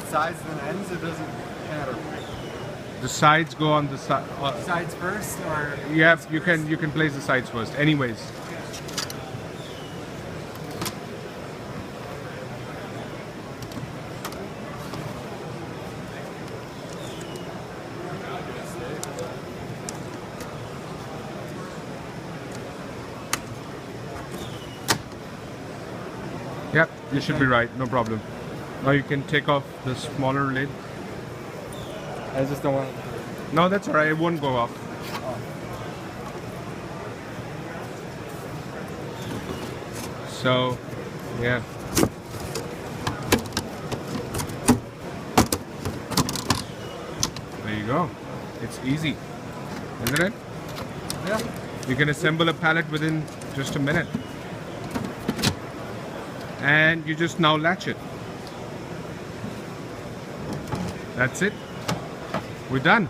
sides and ends, it doesn't matter. The sides go on the side. Sides first, or You can place the sides first. Anyways. Yep, you should be right. No problem. Now you can take off the smaller lid. I just don't want. No, that's alright. It won't go off. So, yeah. There you go. It's easy, isn't it? Yeah. You can assemble a pallet within just a minute. And you just now latch it. That's it. We're done.